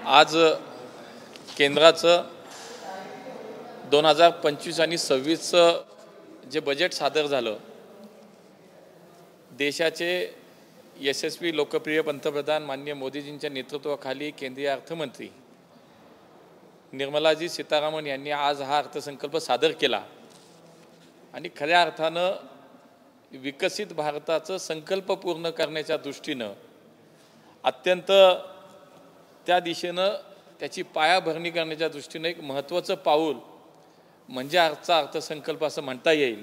आज केंद्राचं 2025 आणि 26चं जे बजेट सादर झालं, देशाचे यशस्वी लोकप्रिय पंतप्रधान माननीय मोदीजींच्या नेतृत्वाखाली केंद्रीय अर्थमंत्री निर्मलाजी सीतारामन यांनी आज हा अर्थसंकल्प सादर केला आणि खऱ्या अर्थानं विकसित भारताचा संकल्प पूर्ण करण्याच्या दृष्टीनं अत्यंत त्या दिशेनं त्याची पायाभरणी करण्याच्या दृष्टीनं एक महत्त्वाचं पाऊल म्हणजे आजचा अर्थसंकल्प असं म्हणता येईल।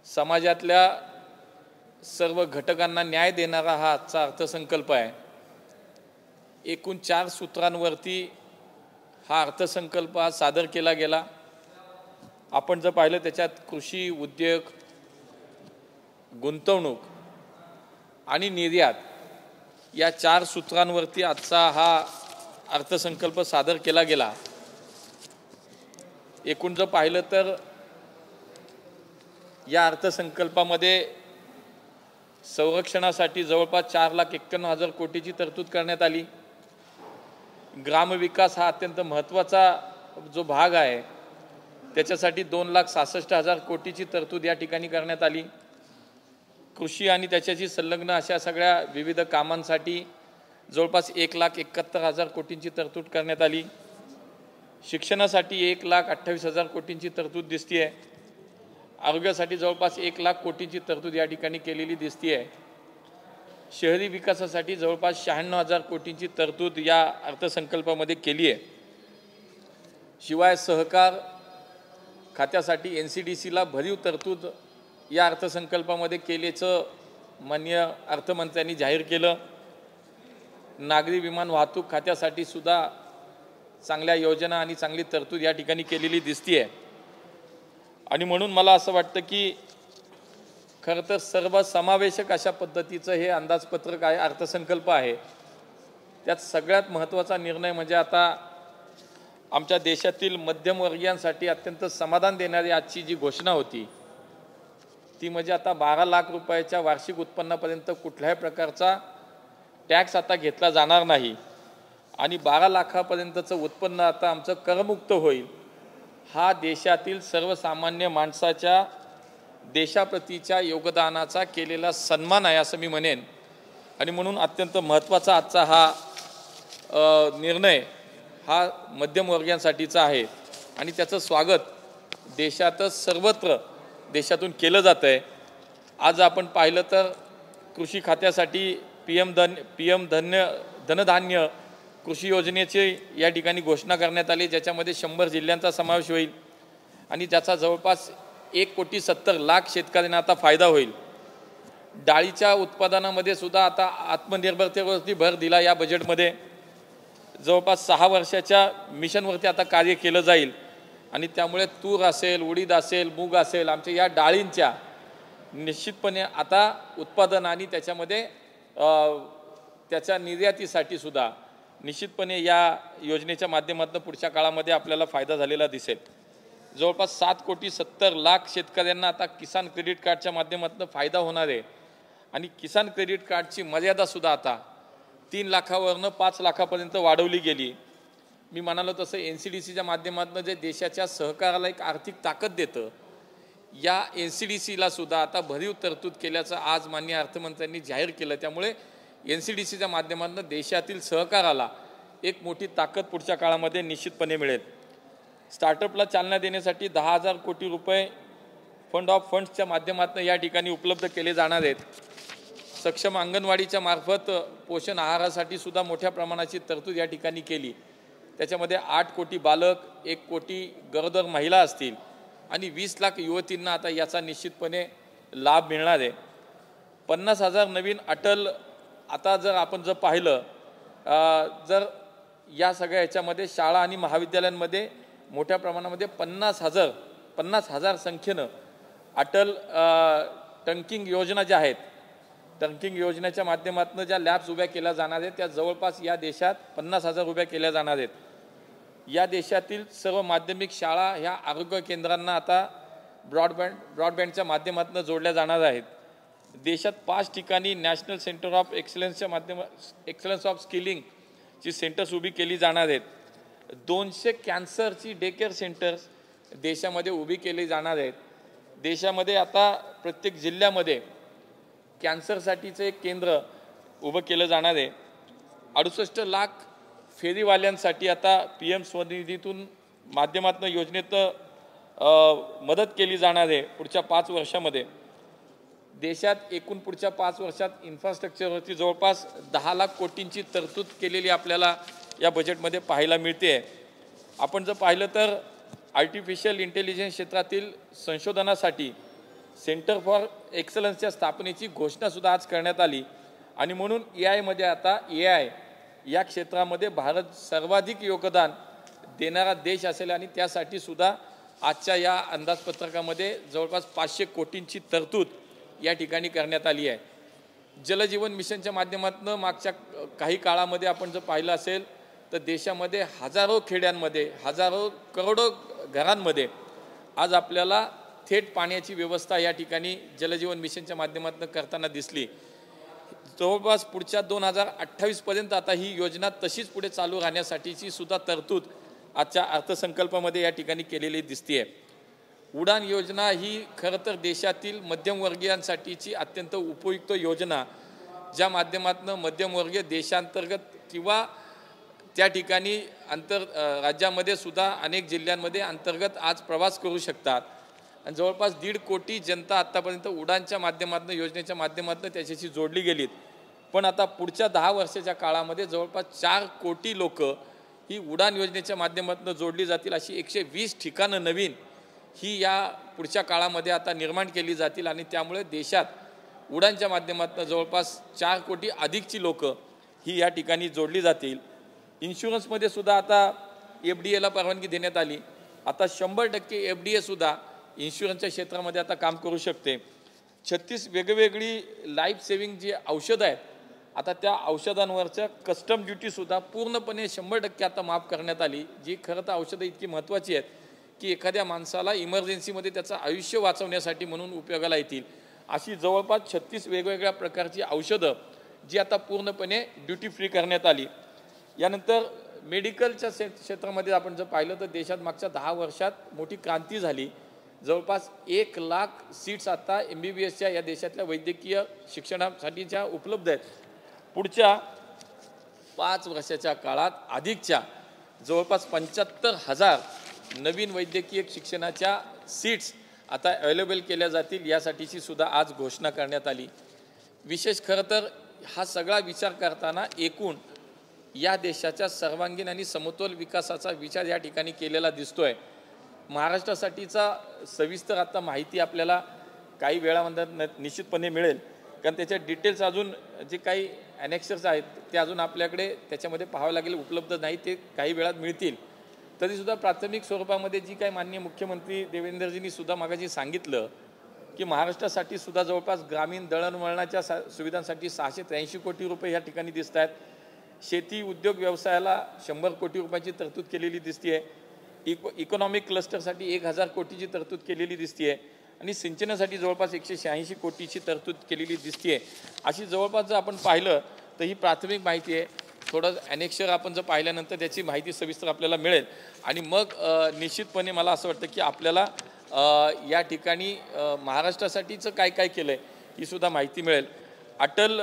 समाजातल्या सर्व घटकांना न्याय देणारा हा आजचा अर्थसंकल्प आहे। एकूण 4 सूत्रांवरती हा अर्थसंकल्प आज सादर केला गेला। आपण जर पाहिलं त्याच्यात कृषी, उद्योग, गुंतवणूक आणि निर्यात या 4 सूत्रांवरती आजचा हा अर्थसंकल्प सादर केला गेला। एकूण जर पाहिलं तर या अर्थसंकल्पामध्ये संरक्षणासाठी जवळपास 4,91,000 कोटीची तरतूद करण्यात आली। ग्रामविकास हा अत्यंत महत्त्वाचा जो भाग आहे त्याच्यासाठी 2,66,000 कोटीची तरतूद या ठिकाणी करण्यात आली। कृषी आणि त्याच्याशी संलग्न अशा सगळ्या विविध कामांसाठी जवळपास 1,71,000 कोटींची तरतूद करण्यात आली। शिक्षणासाठी 1,28,000 कोटींची तरतूद दिसते आहे। आरोग्यासाठी जवळपास 1,00,000 कोटींची तरतूद या ठिकाणी केलेली दिसते आहे। शहरी विकासासाठी जवळपास 96,000 कोटींची तरतूद या अर्थसंकल्पामध्ये केली आहे। शिवाय सहकार खात्यासाठी NCDCला भरीव तरतूद या अर्थसंकल्पामध्ये केल्याचं माननीय अर्थमंत्र्यांनी जाहीर केलं। नागरी विमान वाहतूक खात्यासाठी सुद्धा चांगल्या योजना आणि चांगली तरतूद या ठिकाणी केलेली दिसते आहे। आणि म्हणून मला असं वाटतं की खरं तर सर्वसमावेशक अशा पद्धतीचं हे अंदाजपत्रक आहे, अर्थसंकल्प आहे। त्यात सगळ्यात महत्त्वाचा निर्णय म्हणजे आता आमच्या देशातील मध्यमवर्गीयांसाठी अत्यंत समाधान देणारी आजची जी घोषणा होती ती म्हणजे आता 12 लाख रुपयाच्या वार्षिक उत्पन्नापर्यंत कुठल्याही प्रकारचा टॅक्स आता घेतला जाणार नाही आणि 12 लाखापर्यंतचं उत्पन्न आता आमचं करमुक्त होईल। हा देशातील सर्वसामान्य माणसाच्या देशाप्रतीच्या योगदानाचा केलेला सन्मान आहे असं मी म्हणेन। आणि म्हणून अत्यंत महत्त्वाचा आजचा हा निर्णय हा मध्यमवर्गीयांसाठीचा आहे आणि त्याचं स्वागत देशातच सर्वत्र देशातून केलं जातं आहे। आज आपण पाहिलं तर कृषी खात्यासाठी PM धनधान्य कृषी योजनेची या ठिकाणी घोषणा करण्यात आली, ज्याच्यामध्ये 100 जिल्ह्यांचा समावेश होईल आणि त्याचा जवळपास 1,70,00,000 शेतकऱ्यांना आता फायदा होईल। डाळीच्या उत्पादनामध्ये सुद्धा आता आत्मनिर्भरतेवरती भर दिला या बजेटमध्ये। जवळपास 6 वर्षाच्या मिशनवरती आता कार्य केलं जाईल आणि त्यामुळे तूर असेल, उडीद असेल, मूग असेल, आमच्या या डाळींच्या निश्चितपणे आता उत्पादन आणि त्याच्यामध्ये त्याच्या निर्यातीसाठी सुद्धा निश्चितपणे या योजनेच्या माध्यमातून पुढच्या काळामध्ये आपल्याला फायदा झालेला दिसेल। जवळपास 7,70,00,000 शेतकऱ्यांना आता किसान क्रेडिट कार्डच्या माध्यमातून फायदा होणार आहे आणि किसान क्रेडिट कार्डची मर्यादा सुद्धा आता 3 लाखावरनं 5 लाखापर्यंत वाढवली गेली। मी म्हणालो तसं NCDCच्या माध्यमातून जे देशाच्या सहकाराला एक आर्थिक ताकद देतं, या NCDCला सुद्धा आता भरीव तरतूद केल्याचं आज माननीय अर्थमंत्र्यांनी जाहीर केलं। त्यामुळे NCDCच्या माध्यमातून देशातील सहकाराला एक मोठी ताकद पुढच्या काळामध्ये निश्चितपणे मिळेल। स्टार्टअपला चालना देण्यासाठी 10,000 कोटी रुपये फंड ऑफ फंड्सच्या माध्यमातून या ठिकाणी उपलब्ध केले जाणार आहेत। सक्षम अंगणवाडीच्या मार्फत पोषण आहारासाठी सुद्धा मोठ्या प्रमाणाची तरतूद या ठिकाणी केली। त्याच्यामध्ये 8 कोटी बालक, 1 कोटी गरोदर महिला असतील आणि 20 लाख युवतींना आता याचा निश्चितपणे लाभ मिळणार आहे। 50,000 नवीन अटल आता जर आपण जर पाहिलं जर या सगळ्या ह्याच्यामध्ये शाळा आणि महाविद्यालयांमध्ये मोठ्या प्रमाणामध्ये 50,000 संख्येनं अटल टंकिंग योजना ज्या आहेत, टंकिंग योजनेच्या माध्यमातून ज्या लॅब्स उभ्या केल्या जाणार आहेत त्या जवळपास या देशात 50,000 उभ्या केल्या जाणार आहेत। या देशातील सर्व माध्यमिक शाळा ह्या आरोग्य केंद्रांना आता ब्रॉडबँडच्या माध्यमातून जोडल्या जाणार आहेत। देशात 5 ठिकाणी नॅशनल सेंटर ऑफ एक्सलन्सच्या एक्सलन्स ऑफ स्किलिंग ची सेंटर्स उभी केली जाणार आहेत. 200 कॅन्सरची डे केअर सेंटर्स देशामध्ये उभी केली जाणार आहेत. देशामध्ये आता प्रत्येक जिल्ह्यामध्ये कॅन्सरसाठीचं एक केंद्र उभं केलं जाणार आहे. 68 लाख फेरीवाल्यांसाठी आता PM स्वनिधीतून माध्यमातून योजनेत मदत केली जाणार आहे. पुढच्या 5 वर्षामध्ये देशात एकूण पुढच्या 5 वर्षात इन्फ्रास्ट्रक्चरवरती जवळपास 10 लाख कोटींची तरतूद केलेली आपल्याला या बजेटमध्ये पाहायला मिळते. आपण जर पाहिलं तर आर्टिफिशियल इंटेलिजन्स क्षेत्रातील संशोधनासाठी सेंटर फॉर एक्सलन्सच्या स्थापनेची घोषणासुद्धा आज करण्यात आली. आणि म्हणून AI मध्ये आता AI या क्षेत्रामध्ये भारत सर्वाधिक योगदान देणारा देश असेल आणि त्यासाठी सुद्धा आजच्या या अंदाजपत्रकामध्ये जवळपास 500 कोटींची तरतूद या ठिकाणी करण्यात आली आहे. जलजीवन मिशनच्या माध्यमातून मागच्या काही काळामध्ये आपण जर पाहिलं असेल तर देशामध्ये हजारो खेड्यांमध्ये हजारो करोडो घरांमध्ये आज आपल्याला थेट पाण्याची व्यवस्था या ठिकाणी जलजीवन मिशनच्या माध्यमातून करताना दिसली. जवळपास पुढच्या 2028 पर्यंत आता ही योजना तशीच पुढे चालू राहण्यासाठीची सुद्धा तरतूद आजच्या अर्थसंकल्पामध्ये या ठिकाणी केलेली दिसते. उडान योजना ही खरं तर देशातील मध्यमवर्गीयांसाठीची अत्यंत उपयुक्त योजना, ज्या माध्यमातून मध्यमवर्गीय देशांतर्गत किंवा त्या ठिकाणी राज्यामध्ये सुद्धा अनेक जिल्ह्यांमध्ये अंतर्गत आज प्रवास करू शकतात. आणि जवळपास 1.5 कोटी जनता आत्तापर्यंत उडानच्या माध्यमातून योजनेच्या माध्यमातून त्याच्याशी जोडली गेलीत. पण आता पुढच्या 10 वर्षाच्या काळामध्ये जवळपास 4 कोटी लोक ही उडान योजनेच्या माध्यमातून जोडली जातील. अशी 120 ठिकाणं नवीन ही या पुढच्या काळामध्ये आता निर्माण केली जातील आणि त्यामुळे देशात उडानच्या माध्यमातून जवळपास 4 कोटी अधिकची लोक ही या ठिकाणी जोडली जातील. इन्शुरन्समध्ये सुद्धा आता FDAला परवानगी देण्यात आली. आता 100% FDA सुद्धा इन्शुरन्सच्या क्षेत्रामध्ये आता काम करू शकते. 36 वेगवेगळी लाईफ सेव्हिंग जी औषधं आहेत आता त्या औषधांवरच्या कस्टम ड्युटीसुद्धा पूर्णपणे 100% आता माफ करण्यात आली, जी खरं तर औषधं इतकी महत्त्वाची आहेत की एखाद्या माणसाला इमर्जन्सीमध्ये त्याचं आयुष्य वाचवण्यासाठी म्हणून उपयोगाला येतील. अशी जवळपास 36 वेगवेगळ्या प्रकारची औषधं जी आता पूर्णपणे ड्युटी फ्री करण्यात आली. यानंतर मेडिकलच्या क्षेत्रामध्ये आपण जर पाहिलं तर देशात मागच्या 10 वर्षात मोठी क्रांती झाली. जवळपास 1 लाख सीट्स आता MBBSच्या या देशातल्या वैद्यकीय शिक्षणासाठीच्या उपलब्ध आहेत. पुढच्या 5 वर्षाच्या काळात अधिकच्या जवळपास 75,000 नवीन वैद्यकीय शिक्षणाच्या सीट्स आता अवेलेबल केल्या जातील, यासाठीची सुद्धा आज घोषणा करण्यात आली. विशेष खरं तर हा सगळा विचार करताना एकूण या देशाच्या सर्वांगीण आणि समतोल विकासाचा विचार या ठिकाणी केलेला दिसतोय. महाराष्ट्रासाठीचा सविस्तर आता माहिती आपल्याला काही वेळामध्ये निश्चितपणे मिळेल, कारण त्याच्या डिटेल्स अजून जे काही ॲनेक्सर्स आहेत ते अजून आपल्याकडे त्याच्यामध्ये पाहावं लागेल, उपलब्ध नाही, ते काही वेळात मिळतील. तरीसुद्धा प्राथमिक स्वरूपामध्ये जी काही माननीय मुख्यमंत्री देवेंद्रजींनी सुद्धा मागाशी सांगितलं की महाराष्ट्रासाठी सुद्धा जवळपास ग्रामीण दळणवळणाच्या सुविधांसाठी 683 कोटी रुपये या ठिकाणी दिसत आहेत. शेती उद्योग व्यवसायाला 100 कोटी रुपयाची तरतूद केलेली दिसते. इकॉनॉमिक क्लस्टरसाठी 1000 कोटीची तरतूद केलेली दिसते आणि सिंचनासाठी जवळपास 186 कोटीची तरतूद केलेली दिसते. अशी जवळपास जर आपण पाहिलं तर ही प्राथमिक माहिती आहे. थोडं ॲनेक्सर आपण जर पाहिल्यानंतर त्याची माहिती सविस्तर आपल्याला मिळेल आणि मग निश्चितपणे मला असं वाटतं की आपल्याला या ठिकाणी महाराष्ट्रासाठीचं काय काय केलं आहे ही सुद्धा माहिती मिळेल. अटल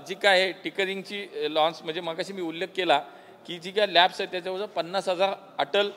जी काय आहे टिकरिंगची लॉन्च, म्हणजे मगाशी मी उल्लेख केला की जी काय लॅब्स आहेत त्याच्यावर 50,000 अटल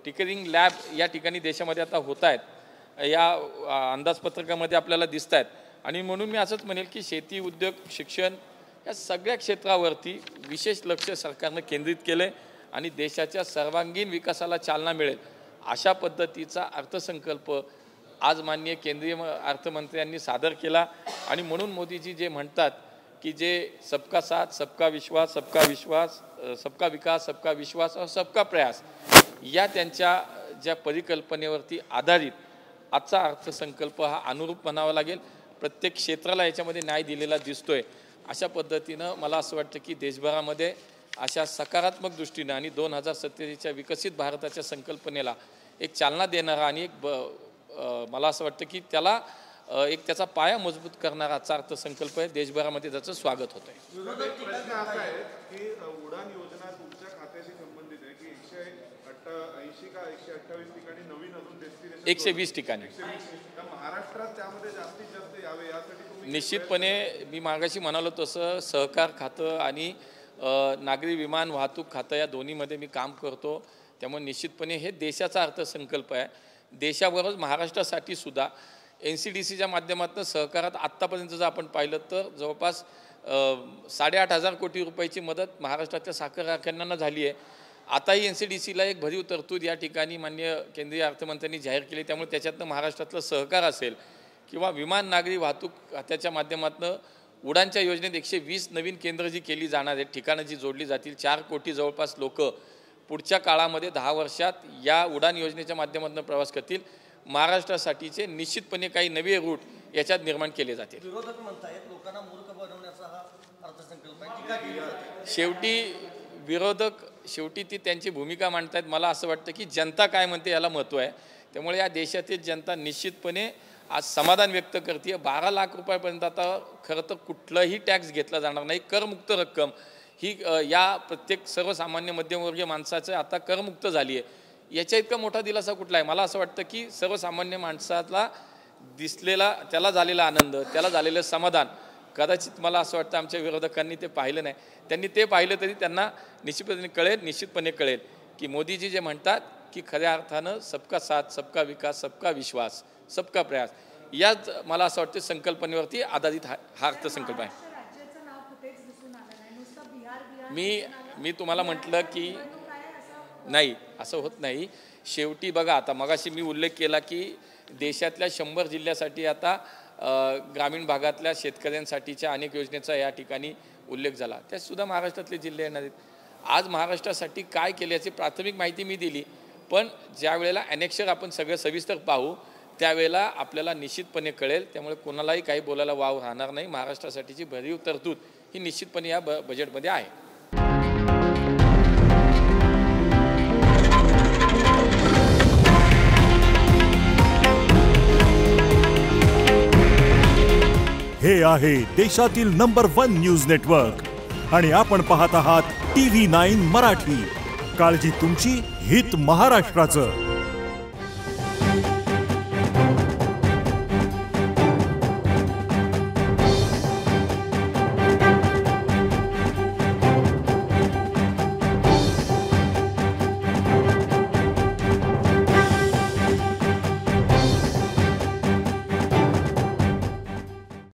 टिकरिंग लॅब या ठिकाणी देशामध्ये आता होत आहेत, या अंदाजपत्रकामध्ये आपल्याला दिसत आहेत. आणि म्हणून मी असंच म्हणेल की शेती उद्योग शिक्षण या सगळ्या क्षेत्रावरती विशेष लक्ष सरकारनं केंद्रित केलं आहे आणि देशाच्या सर्वांगीण विकासाला चालना मिळेल अशा पद्धतीचा अर्थसंकल्प आज माननीय केंद्रीय अर्थमंत्र्यांनी सादर केला. आणि म्हणून मोदीजी जे म्हणतात की जे सबका साथ सबका विश्वास, सबका विश्वास, सबका विकास, सबका विश्वास और सबका प्रयास या त्यांच्या ज्या परिकल्पनेवरती आधारित आजचा अर्थसंकल्प हा अनुरूप म्हणावा लागेल. प्रत्येक क्षेत्राला याच्यामध्ये न्याय दिलेला दिसतोय. अशा पद्धतीनं मला असं वाटतं की देशभरामध्ये अशा सकारात्मक दृष्टीनं आणि 2047च्या विकसित भारताच्या संकल्पनेला एक चालना देणारा आणि एक मला असं वाटतं की त्याला एक त्याचा पाया मजबूत करणारा आजचा अर्थसंकल्प आहे. देशभरामध्ये त्याचं स्वागत होत आहे. प्रश्न असा आहे की उडान योजना तुमच्या खात्याशी संबंधित आहे की 180 का 128 ठिकाणी नवीन अजून डेस्टिनेशन 120 ठिकाणी महाराष्ट्रात त्यामध्ये जास्तीत जास्त यावे यासाठी तुम्ही निश्चितपणे मी मागाशी म्हणालो तसं सहकार खातं आणि नागरी विमान वाहतूक खातं या दोन्हीमध्ये मी काम करतो. त्यामुळे निश्चितपणे हे देशाचा अर्थसंकल्प आहे. देशाबरोबर महाराष्ट्रासाठी सुद्धा NCDCच्या माध्यमातून सहकारात आत्तापर्यंत जर आपण पाहिलं तर जवळपास 8,500 कोटी रुपयाची मदत महाराष्ट्रातल्या साखर कारखान्यांना झाली आहे. आताही NCDCला एक भरीव तरतूद या ठिकाणी माननीय केंद्रीय अर्थमंत्र्यांनी जाहीर केली. त्यामुळे त्याच्यातनं महाराष्ट्रातलं सहकार असेल किंवा विमान नागरी वाहतूक खात्याच्या माध्यमातून उडानच्या योजनेत 120 नवीन केंद्र जी केली जाणार आहेत, ठिकाणं जी जोडली जातील, 4 कोटी जवळपास लोक पुढच्या काळामध्ये 10 वर्षात या उडान योजनेच्या माध्यमातून प्रवास करतील. महाराष्ट्रासाठीचे निश्चितपणे काही नवे रूट याच्यात निर्माण केले जातील. विरोधक म्हणतायत लोकांना मूर्ख बनवण्याचा हा अर्थसंकल्प आहे, टीका केली जाते. शेवटी ती त्यांची भूमिका मांडतायत. मला असं वाटतं की जनता काय म्हणते याला महत्त्व आहे. त्यामुळे या देशातील जनता निश्चितपणे आज समाधान व्यक्त करते. 12 लाख रुपयापर्यंत आता खरं तर कुठलाही टॅक्स घेतला जाणार नाही. करमुक्त रक्कम ही या प्रत्येक सर्वसामान्य मध्यमवर्गीय माणसाचं आता करमुक्त झाली आहे. याच्या इतका मोठा दिलासा कुठला आहे? मला असं वाटतं की सर्वसामान्य माणसाला दिसलेला त्याला झालेला आनंद, त्याला झालेलं समाधान कदाचित मला असं वाटतं आमच्या विरोधकांनी ते पाहिलं नाही. त्यांनी ते पाहिलं तरी त्यांना निश्चितपणे कळेल की मोदीजी जे म्हणतात की खऱ्या अर्थानं सबका साथ, सबका विकास, सबका विश्वास, सबका प्रयास याच मला असं वाटतं संकल्पनेवरती आधारित हा अर्थसंकल्प आहे. मी तुम्हाला म्हटलं की नाही, असं होत नाही. शेवटी बघा, आता मगाशी मी उल्लेख केला की देशातल्या 100 जिल्ह्यासाठी आता ग्रामीण भागातल्या शेतकऱ्यांसाठीच्या अनेक योजनेचा या ठिकाणी उल्लेख झाला. त्यातसुद्धा महाराष्ट्रातले जिल्हे येणार आहेत. आज महाराष्ट्रासाठी काय केलं याची प्राथमिक माहिती मी दिली. पण ज्या वेळेला ॲनेक्शर आपण सगळं सविस्तर पाहू त्यावेळेला आपल्याला निश्चितपणे कळेल. त्यामुळे कोणालाही काही बोलायला वाव राहणार नाही. महाराष्ट्रासाठीची भरीव तरतूद ही निश्चितपणे या बजेटमध्ये आहे. हे आहे देशातील नंबर 1 न्यूज नेटवर्क आणि आपण पाहत आहात TV9 मराठी. काळजी तुमची, हित महाराष्ट्राचं.